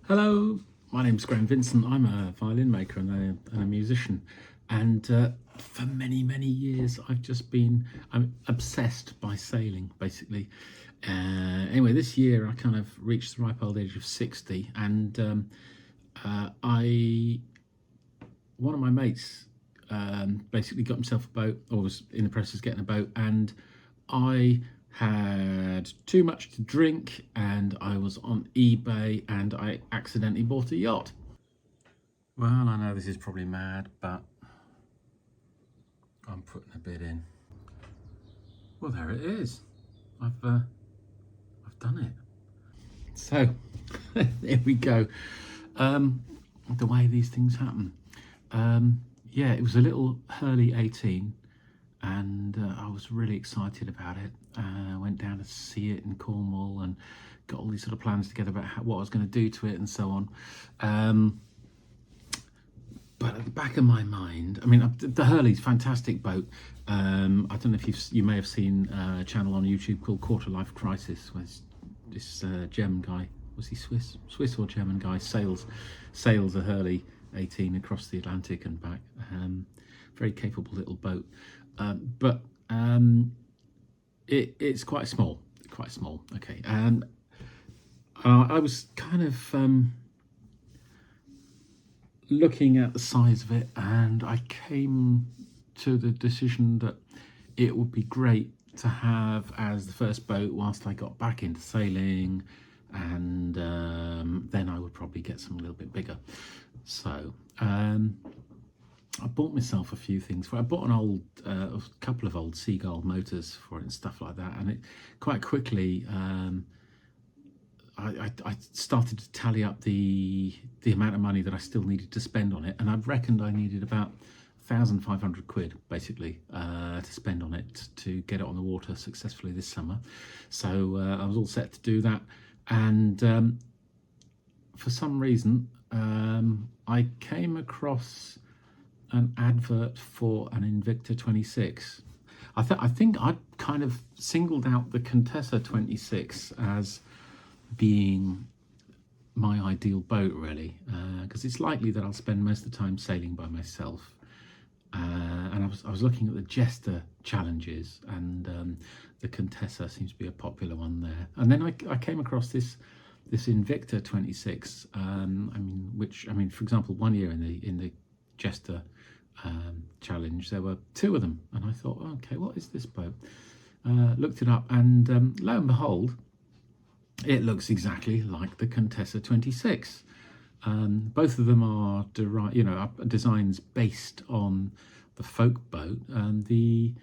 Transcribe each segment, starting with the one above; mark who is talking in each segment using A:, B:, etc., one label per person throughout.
A: Hello, my name's Graham Vincent. I'm a violin maker and a musician, and for many years I'm obsessed by sailing. Basically, anyway, this year I kind of reached the ripe old age of 60, and I one of my mates basically got himself a boat, or was in the process of getting a boat, and I had too much to drink and I was on eBay and I accidentally bought a yacht. Well, I know this is probably mad, but I'm putting a bid in. Well, there it is. I've done it. So there we go. The way these things happen. Yeah, it was a little Hurley 18, and I was really excited about it. Went down to see it in Cornwall and got all these sort of plans together about what I was going to do to it and so on. But at the back of my mind, I mean, the Hurley's a fantastic boat. I don't know if you may have seen a channel on YouTube called Quarter Life Crisis, where this German guy, was he Swiss or German guy, sails a Hurley 18 across the Atlantic and back. Very capable little boat, but it's quite small. Okay, and I was kind of looking at the size of it, and I came to the decision that it would be great to have as the first boat whilst I got back into sailing, and then I would probably get something a little bit bigger. So I bought myself a few things for it. I bought a couple of old Seagull motors for it and stuff like that, and it quite quickly I started to tally up the amount of money that I still needed to spend on it, and I reckoned I needed about 1,500 quid basically to spend on it to get it on the water successfully this summer. So I was all set to do that, and for some reason I came across an advert for an Invicta 26. I think I'd kind of singled out the Contessa 26 as being my ideal boat, really, because it's likely that I'll spend most of the time sailing by myself. And I was looking at the Jester challenges, and the Contessa seems to be a popular one there. And then I came across this Invicta 26. For example, one year in the Jester challenge, there were two of them, and I thought, okay, what is this boat? Looked it up, and lo and behold, it looks exactly like the Contessa 26. Both of them are designs based on the folk boat, and the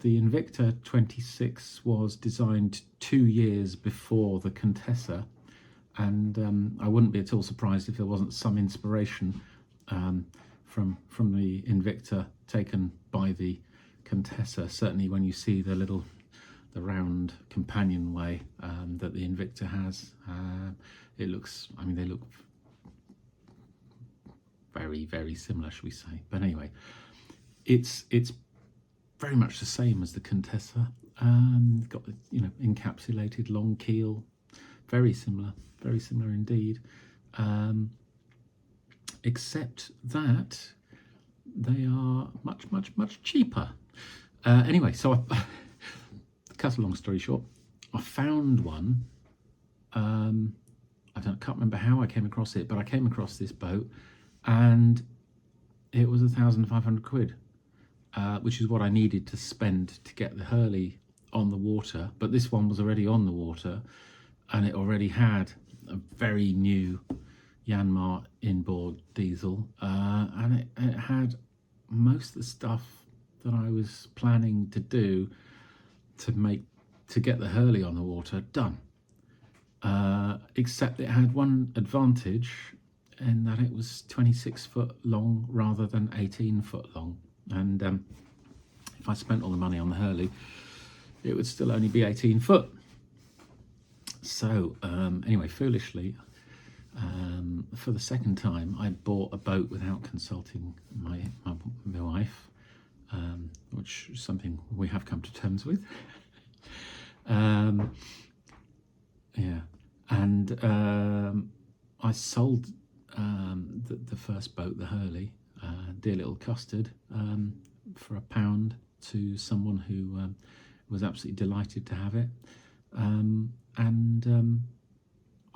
A: Invicta 26 was designed 2 years before the Contessa, and I wouldn't be at all surprised if there wasn't some inspiration from the Invicta taken by the Contessa. Certainly when you see the round companionway that the Invicta has, they look very similar, shall we say. But anyway, it's very much the same as the Contessa. Got the encapsulated long keel, very similar indeed, except that they are much cheaper. Anyway, so cut a long story short, I found one. Can't remember how I came across it, but I came across this boat, and it was 1,500 quid, which is what I needed to spend to get the Hurley on the water. But this one was already on the water, and it already had a very new Yanmar inboard diesel, and it had most of the stuff that I was planning to do to get the Hurley on the water done, except it had one advantage in that it was 26 foot long rather than 18 foot long, and if I spent all the money on the Hurley, it would still only be 18 foot. So anyway, foolishly, for the second time, I bought a boat without consulting my wife, which is something we have come to terms with. Yeah, and I sold the first boat, the Hurley, dear little Custard, for £1 to someone who was absolutely delighted to have it.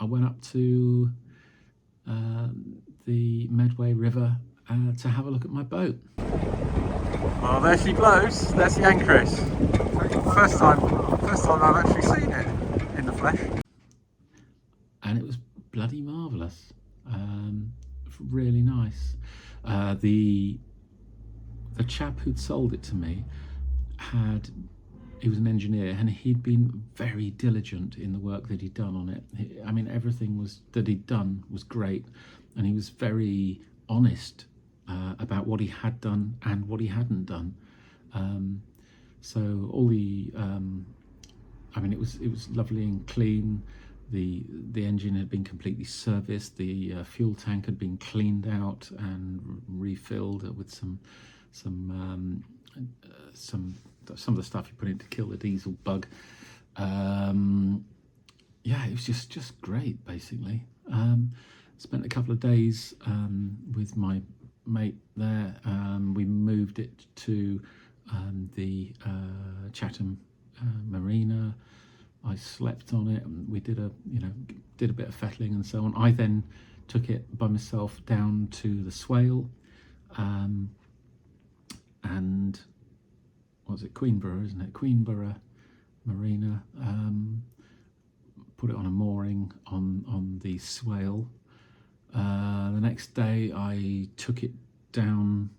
A: I went up to the Medway River to have a look at my boat. Well, there she blows. There's the anchoress. First time I've actually seen it in the flesh, and it was bloody marvellous. Really nice. The chap who'd sold it to me he was an engineer, and he'd been very diligent in the work that he'd done on it. I mean, everything that he'd done was great, and he was very honest about what he had done and what he hadn't done. So all the, I mean, it was lovely and clean. The engine had been completely serviced. The fuel tank had been cleaned out and refilled with some of the stuff you put in to kill the diesel bug. Yeah, it was just great, basically. Spent a couple of days with my mate there. We moved it to the Chatham Marina. I slept on it, and we did a bit of fettling and so on. I then took it by myself down to the Swale, and was it Queenborough, isn't it? Queenborough Marina. Put it on a mooring on the Swale. The next day I took it down.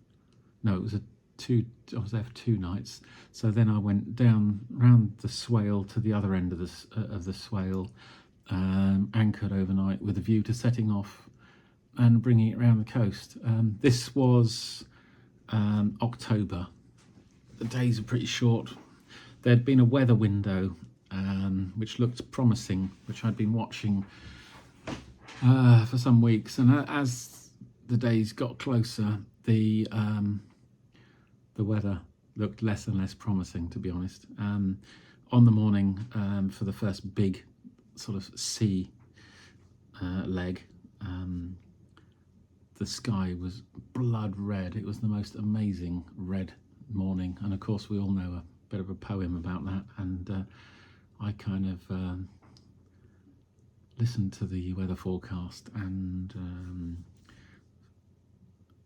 A: No, it was I was there for 2 nights. So then I went down round the Swale to the other end of the Swale, anchored overnight with a view to setting off and bringing it around the coast. This was October. The days are pretty short. There'd been a weather window which looked promising, which I'd been watching for some weeks, and as the days got closer, the weather looked less and less promising, to be honest. On the morning for the first big sort of sea leg, the sky was blood red. It was the most amazing red morning, and of course we all know a bit of a poem about that, and I kind of listened to the weather forecast, and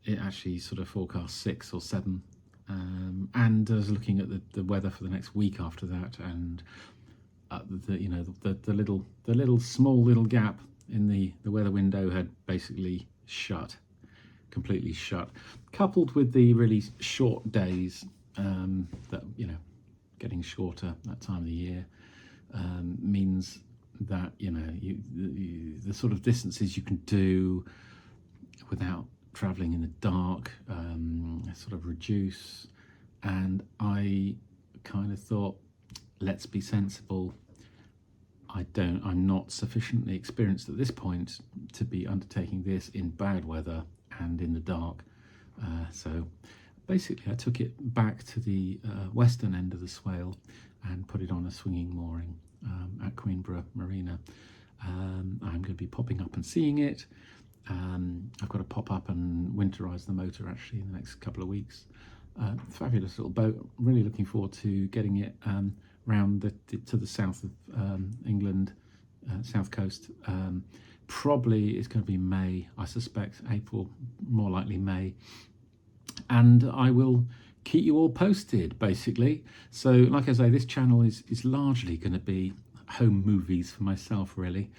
A: it actually sort of forecast 6 or 7, and I was looking at the weather for the next week after that, and the small little gap in the weather window had basically completely shut, coupled with the really short days that getting shorter that time of the year means that the sort of distances you can do without traveling in the dark sort of reduce, and I kind of thought, let's be sensible. I'm not sufficiently experienced at this point to be undertaking this in bad weather and in the dark. So basically I took it back to the western end of the Swale and put it on a swinging mooring at Queenborough Marina. I'm going to be popping up and seeing it. I've got to pop up and winterize the motor actually in the next couple of weeks. Fabulous little boat. Really looking forward to getting it round to the south of England, south coast. Probably it's going to be May, I suspect. April, more likely May. And I will keep you all posted, basically. So like I say, this channel is largely going to be home movies for myself, really.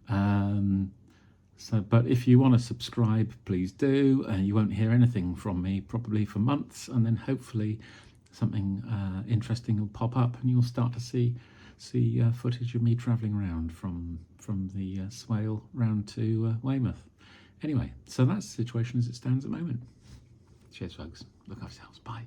A: But if you want to subscribe, please do. You won't hear anything from me probably for months, and then hopefully something interesting will pop up, and you'll start to see footage of me travelling around from the Swale round to Weymouth. Anyway, so that's the situation as it stands at the moment. Cheers, folks. Look after yourselves. Bye.